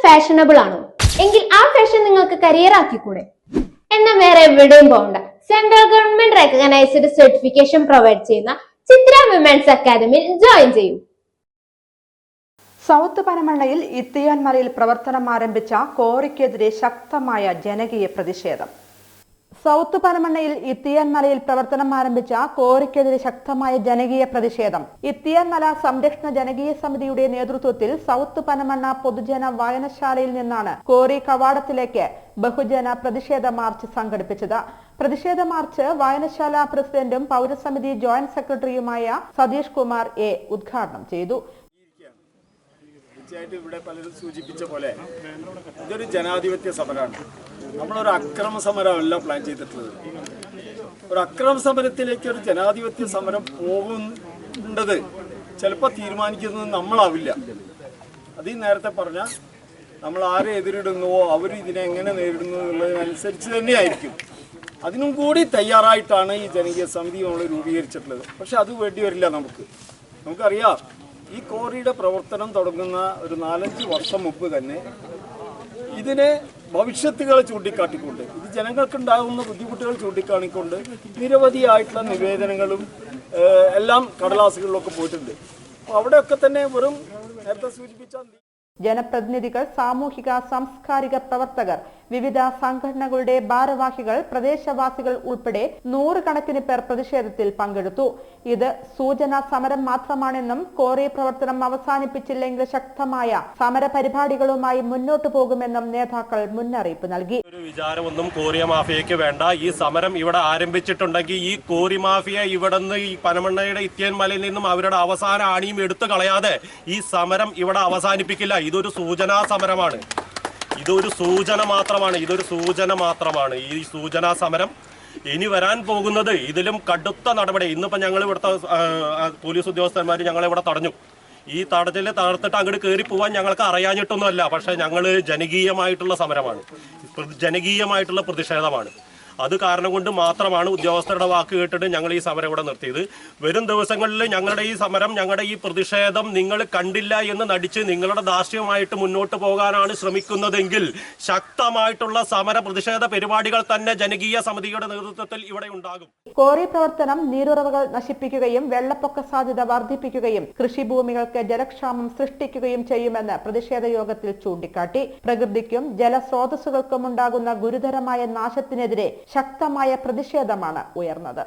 Fashionable ആണോ? എങ്കിൽ ആ ഫാഷൻ നിങ്ങൾക്ക് കരിയർ ആക്കിക്കൂടെ? എന്നാൽ വേറെ എവിടെയും പോകണ്ട. Central government recognised certification provide ചെയ്യുന്ന ചിത്ര വിമൻസ് അക്കാദമിയിൽ ജോയിൻ ചെയ്യൂ. സൗത്ത് പനമണ്ണയിൽ ഇത്തിയാൻ മലയിൽ പ്രവർത്തനം ആരംഭിച്ച കോറിക്കെതിരെ ശക്തമായ ജനകീയ പ്രതിഷേധം. സൗത്ത് പനമണ്ണയിൽ ഇത്തിയാൻ മലയിൽ പ്രവർത്തനം ആരംഭിച്ച കോറിക്കെതിരെ ശക്തമായ ജനകീയ പ്രതിഷേധം. ഇത്തിയാൻ മല സംരക്ഷണ ജനകീയ സമിതിയുടെ നേതൃത്വത്തിൽ സൗത്ത് പനമണ്ണ പൊതുജന വായനശാലയിൽ നിന്നാണ് കോറി കവാടത്തിലേക്ക് ബഹുജന പ്രതിഷേധ മാർച്ച് സംഘടിപ്പിച്ചത്. പ്രതിഷേധ മാർച്ച് വായനശാല പ്രസിഡന്റും പൗരസമിതി ജോയിന്റ് സെക്രട്ടറിയുമായ സതീഷ് കുമാർ എ ഉദ്ഘാടനം ചെയ്തു. തീർച്ചയായിട്ടും ഇവിടെ പലരും സൂചിപ്പിച്ച പോലെ ഇതൊരു ജനാധിപത്യ സമരമാണ്. നമ്മളൊരു അക്രമ സമരമല്ല പ്ലാൻ ചെയ്തിട്ടുള്ളത്. ഒരു അക്രമ സമരത്തിലേക്ക് ഒരു ജനാധിപത്യ സമരം പോകുന്നത് ചിലപ്പോൾ തീരുമാനിക്കുന്നത് നമ്മളാവില്ല. അത് ഈ നേരത്തെ പറഞ്ഞ നമ്മൾ ആരെ എതിരിടുന്നുവോ അവർ ഇതിനെ എങ്ങനെ നേരിടുന്നു എന്നുള്ളതിനനുസരിച്ച് തന്നെയായിരിക്കും. അതിനും കൂടി തയ്യാറായിട്ടാണ് ഈ ജനകീയ സമിതി നമ്മൾ രൂപീകരിച്ചിട്ടുള്ളത്. പക്ഷെ അത് വേണ്ടി വരില്ല. നമുക്കറിയാം, ഈ കോറിയുടെ പ്രവർത്തനം തുടങ്ങുന്ന ഒരു 4-5 വർഷം മുമ്പ് തന്നെ ഇതിനെ ഭവിഷ്യത്തുകളെ ചൂണ്ടിക്കാട്ടിക്കൊണ്ട്, ഇത് ജനങ്ങൾക്കുണ്ടാകുന്ന ബുദ്ധിമുട്ടുകൾ ചൂണ്ടിക്കാണിക്കൊണ്ട് നിരവധിയായിട്ടുള്ള നിവേദനങ്ങളും എല്ലാം കടലാസുകളിലൊക്കെ പോയിട്ടുണ്ട്. അപ്പോൾ അവിടെയൊക്കെ തന്നെ വെറും നേരത്തെ സൂചിപ്പിച്ച ജനപ്രതിനിധികൾ, സാമൂഹിക സാംസ്കാരിക പ്രവർത്തകർ, വിവിധ സംഘടനകളുടെ ഭാരവാഹികൾ, പ്രദേശവാസികൾ ഉൾപ്പെടെ 100 കണക്കിന് പേർ പ്രതിഷേധത്തിൽ പങ്കെടുത്തു. ഇത് സൂചനാ സമരം മാത്രമാണെന്നും കോറി പ്രവർത്തനം അവസാനിപ്പിച്ചില്ലെങ്കിൽ ശക്തമായ സമര പരിപാടികളുമായി മുന്നോട്ടു പോകുമെന്നും നേതാക്കൾ മുന്നറിയിപ്പ് നൽകി. ഒരു വിചാരമൊന്നും കോറിയ മാഫിയയ്ക്ക് വേണ്ട. ഈ സമരം ഇവിടെ ആരംഭിച്ചിട്ടുണ്ടെങ്കിൽ ഈ കോറി മാഫിയ ഇവിടെ നിന്ന് ഈ പനമണ്ണയുടെ ഇത്തിയാൻ മലയിൽ നിന്നും അവരുടെ അവസാന ആണിയും എടുത്തു കളയാതെ ഈ സമരം ഇവിടെ അവസാനിപ്പിക്കില്ല. ഇതൊരു സൂചനാ സമരമാണ്. ഇതൊരു സൂചന മാത്രമാണ്. ഈ സൂചനാ സമരം ഇനി വരാൻ പോകുന്നത് ഇതിലും കടുത്ത നടപടി. ഇന്നിപ്പോൾ ഞങ്ങൾ ഇവിടുത്തെ പോലീസ് ഉദ്യോഗസ്ഥന്മാർ ഞങ്ങളിവിടെ തടഞ്ഞു. ഈ തടത്തിൽ തകർത്തിട്ട് അങ്ങോട്ട് കയറി പോകാൻ ഞങ്ങൾക്ക് അറിയാഞ്ഞിട്ടൊന്നുമല്ല. പക്ഷേ ഞങ്ങൾ ജനകീയമായിട്ടുള്ള സമരമാണ്, ജനകീയമായിട്ടുള്ള പ്രതിഷേധമാണ്. അത് കാരണം കൊണ്ട് മാത്രമാണ് ഉദ്യോഗസ്ഥരുടെ വാക്ക് കേട്ടിട്ട് ഞങ്ങൾ ഈ സമരം ഇവിടെ നിർത്തിയത്. വരും ദിവസങ്ങളിൽ ഞങ്ങളുടെ ഈ സമരം, ഞങ്ങളുടെ ഈ പ്രതിഷേധം നിങ്ങൾ കണ്ടില്ല എന്ന് നടിച്ച് നിങ്ങളുടെ ധാർഷ്ട്യമായിട്ട് മുന്നോട്ട് പോകാനാണ് ശ്രമിക്കുന്നതെങ്കിൽ ശക്തമായിട്ടുള്ള സമര പ്രതിഷേധ പരിപാടികൾ തന്നെ ജനകീയ സമിതിയുടെ നേതൃത്വത്തിൽ ഇവിടെ ഉണ്ടാകും. കോറി പ്രവർത്തനം നീരുറവകൾ നശിപ്പിക്കുകയും വെള്ളപ്പൊക്ക സാധ്യത വർദ്ധിപ്പിക്കുകയും കൃഷിഭൂമികൾക്ക് ജലക്ഷാമം സൃഷ്ടിക്കുകയും ചെയ്യുമെന്ന് പ്രതിഷേധ യോഗത്തിൽ ചൂണ്ടിക്കാട്ടി. പ്രകൃതിക്കും ജലസ്രോതസ്സുകൾക്കും ഉണ്ടാകുന്ന ഗുരുതരമായ നാശത്തിനെതിരെ ശക്തമായ പ്രതിഷേധമാണ് ഉയർന്നത്.